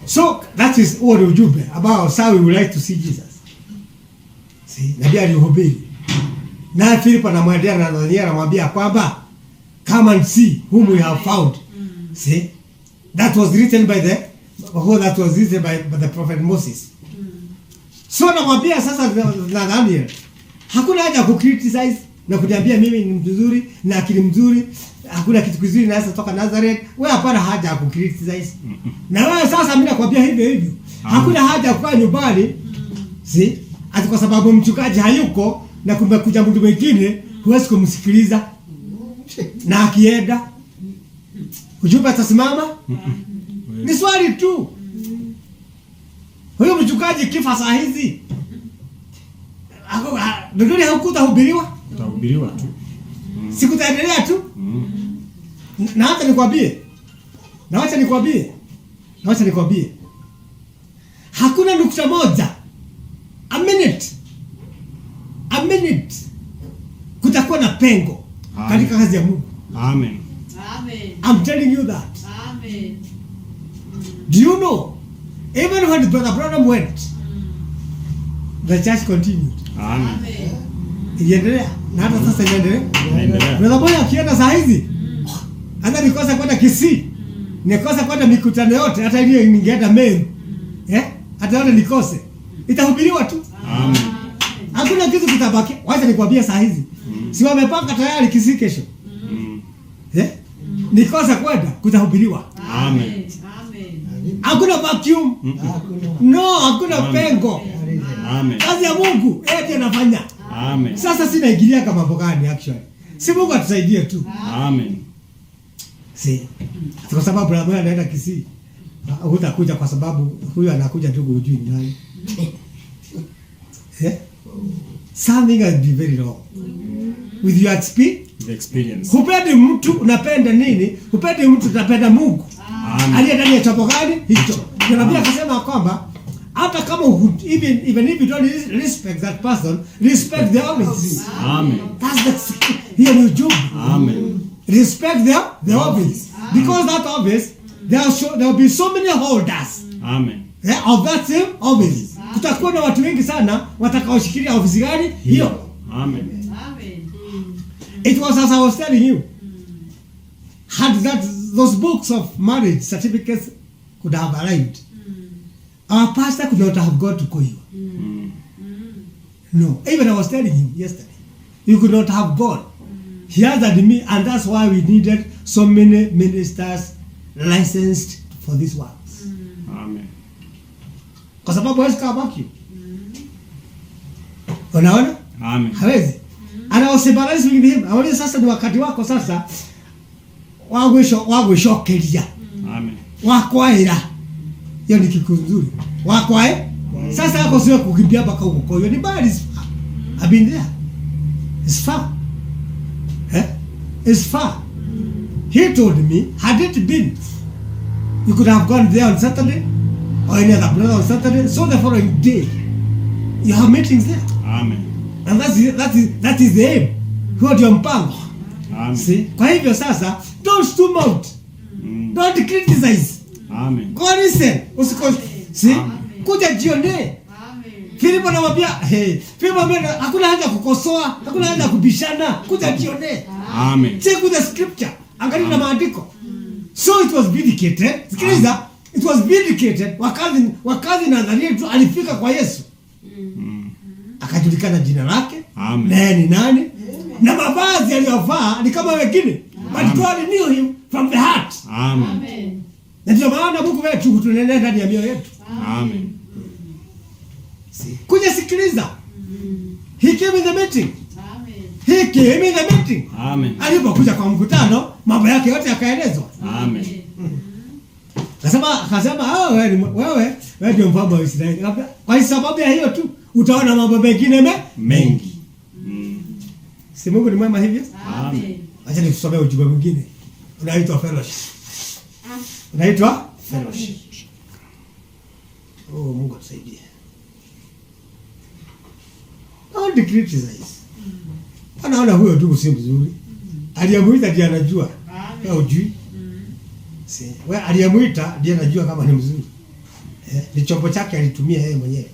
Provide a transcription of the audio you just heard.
So that is all the ujumbe about how we would like to see Jesus. See, nabii alihubiri. Na Philip anamwendea na Nathaniel anamwambia kwamba come and see whom we have found. See? That was written by the prophet Moses. So namwambia sasa Nathaniel, hakuna haja ku-criticize na kuniambia mimi ni mzuri na akili mzuri, hakuna kitu kizuri naweza toka Nazareth. Wewe hapana haja ya ku-criticize. Na wewe sasa mimi nakwambia hivyo. Hakuna haja ya kukaa nyumbani. See? Ati kwa sababu mchungaji hayuko na kumekuja mtu mwingine huwezi kumsikiliza. Na akienda ujumbe atasimama? Ni swali tu. Huyo mchungaji kifa saa hizi. Ndio haukutahubiriwa? Utahubiriwa tu. Sikutaendelea tu. Na hata nikwambie. Na wacha nikwambie. Hakuna nukta moja. A minute. Kutakuwa na pengo katika kazi ya Mungu. Amen. I'm telling you that. Amen. Do you know? Even when Brother Branham went, the church continued. Amen. Iendelea. Na hata sasa inaendelea. Brother Boy akienda saa hizi, hata nikosa kwenda Kisii, nikosa kwenda mikutano yote, hata ile ningeenda Meru. Hata yote nikose. Itahubiriwa tu. Amen. Hakuna kitu kitabaki. Wacha nikwambie saa hizi. Si wamepanga tayari Kisii kesho. Nikosa kwenda kutahubiriwa. Amen. Hakuna vacuum. No, hakuna pengo. Amen. Kazi ya Mungu ndiye anafanya. Amen. Sasa sina ingilia kama mambo gani actually. Si Mungu atusaidie tu. Amen. Si. Kwa sababu Brother anaenda Kisii. Hutakuja kwa sababu huyu anakuja tu kujui nani. Something has been very wrong. With your experience. Hupendi mtu unapenda nini? Hupendi mtu unapenda Mungu. Aliye ndani ya chombo gani? Hicho. Nabii akasema kwamba hata kama even if you don't respect that person, respect the office. Amen. That's the here you job. Amen. Respect the office. Because that office there will be so many holders. Amen. Of that same office. Kutakuwa na watu wengi sana watakaoshikilia ofisi gani? Hiyo. Amen. It was as I was telling you. Had those books of marriage certificates could have arrived, our pastor could not have got to Koiwa. No, even I was telling him yesterday, you could not have gone. He answered me, and that's why we needed so many ministers licensed for these works. Amen. Kwa sababu hawezi kabaki. Unaona? Amen. Hawezi. And I was sympathizing with him. Awali sasa ni wakati wako sasa. Wagwishokeria. Amen. Wakwaira. Hiyo ni kitu nzuri. Wakwae. Sasa yako sio kukimbia mpaka huko. Hiyo ni bad is far. I've been there. It's far. It's far. He told me, had it been, you could have gone there on Saturday or any other brother on Saturday. So the following day, you have meetings there. Amen. And that is the aim. Huo ndio mpango. Amen. See? Kwa hivyo sasa, don't storm out. Don't criticize. Amen. Go listen. See? Kuja jione. Filipo anamwambia, Filipo hakuna haja kukosoa, hakuna haja kubishana, kuja jione. Amen. Check with the scripture. Angalia na maandiko. So it was vindicated. Sikiliza, it was vindicated wakati Nathaniel tu alifika kwa Yesu. Akajulikana jina lake. Amen. Naye ni nani? Na mavazi aliyovaa ni kama wengine. But God knew him from the heart. Amen. Na ndio maana Mungu wetu tunenenda ndani ya mioyo yetu. Amen. Kuja sikiliza. He came in the meeting. Amen. He came in the meeting. Amen. Alipokuja kwa mkutano, mambo yake yote yakaelezwa. Amen. Akasema wewe ndio mfalme wa Israeli. Kwa sababu ya hiyo tu utaona mambo mengine mengi. Si Mungu ni mwema hivyo? Amen. Acha nikusomee ujumbe mwingine. Unaitwa fellowship. Unaitwa fellowship. Oh, Mungu atusaidie. Don't criticize. Anaona huyo tu si mzuri. Aliyemuita ndiye anajua. Wewe hujui. Si, wewe aliyemuita ndiye anajua kama ni mzuri. Ni chombo chake alitumia yeye mwenyewe.